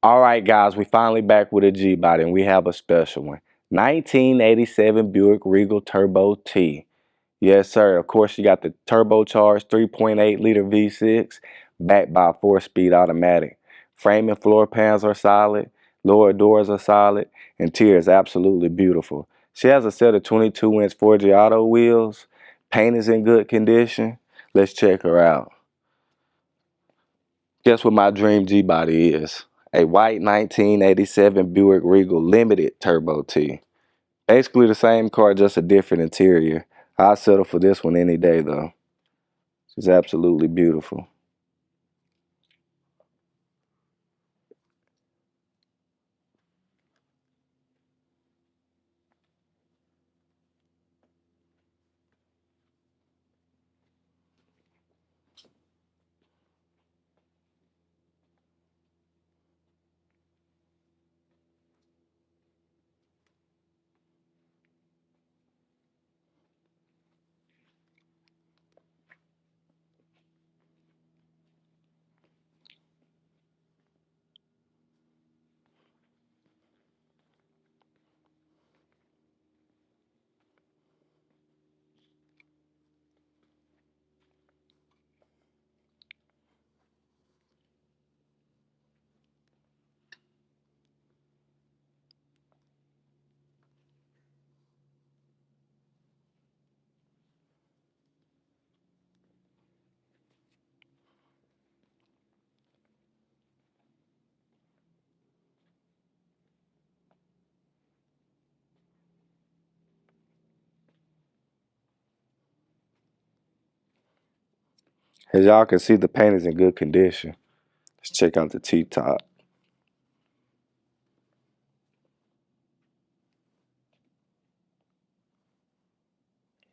All right, guys, we finally back with a G body, and we have a special one. 1987 Buick Regal Turbo T. Yes, sir. Of course, you got the turbocharged 3.8-liter V6 backed by a 4-speed automatic. Frame and floor pans are solid. Lower doors are solid. Interior is absolutely beautiful. She has a set of 22-inch 4G auto wheels. Paint is in good condition. Let's check her out. Guess what my dream G-body is? A white 1987 Buick Regal Limited Turbo T. Basically the same car, just a different interior. I'll settle for this one any day though. She's absolutely beautiful. As y'all can see, the paint is in good condition. Let's check out the T-top.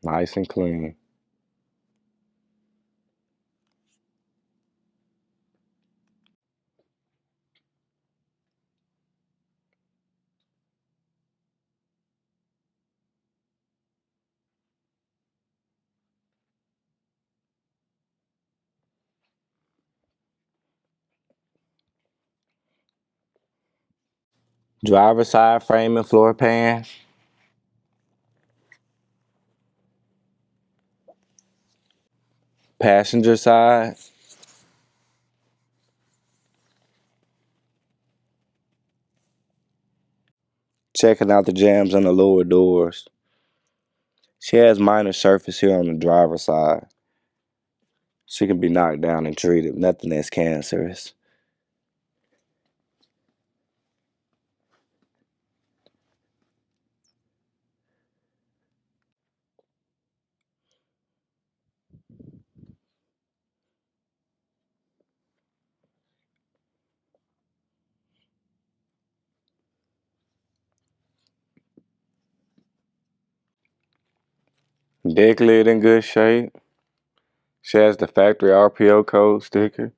Nice and clean. Driver side frame and floor pan. Passenger side. Checking out the jams on the lower doors. She has minor surface here on the driver side. She can be knocked down and treated. Nothing that's cancerous. Deck lid in good shape. She has the factory RPO code sticker.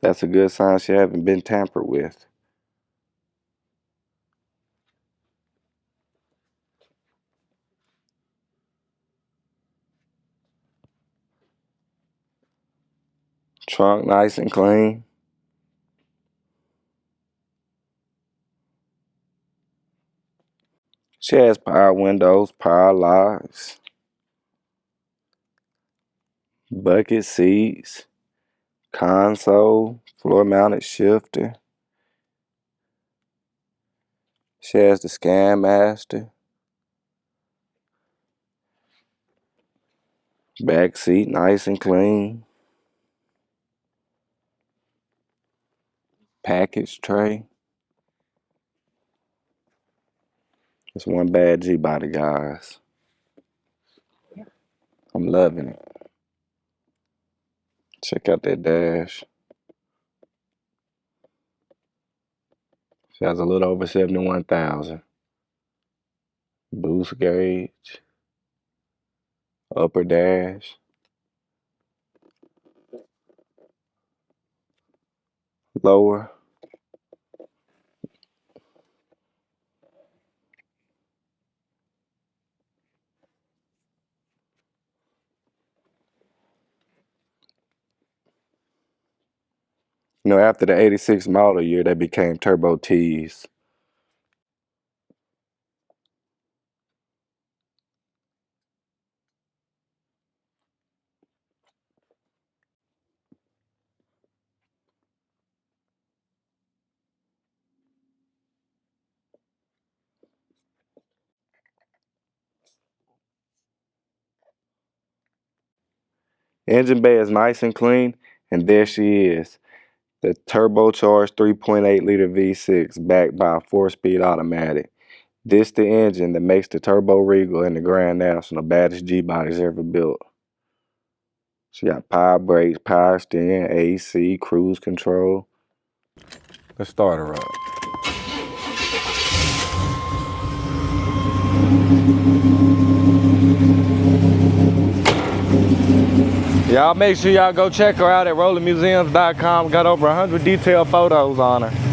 That's a good sign she haven't been tampered with. Trunk nice and clean. She has power windows, power locks, bucket seats, console, floor mounted shifter. She has the Scan Master. Back seat nice and clean. Package tray. It's one bad G-body, guys. I'm loving it. Check out that dash. She has a little over 71,000. Boost gauge. Upper dash. Lower. You know, after the 86 model year, they became Turbo Ts. Engine bay is nice and clean, and there she is. The turbocharged 3.8 liter V6 backed by a 4-speed automatic. This the engine that makes the Turbo Regal and the Grand National baddest G-bodies ever built. She got power brakes, power steering, AC, cruise control. Let's start her up. Y'all make sure y'all go check her out at rollingmuseums.com. Got over 100 detailed photos on her.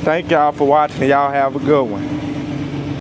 Thank y'all for watching. Y'all have a good one.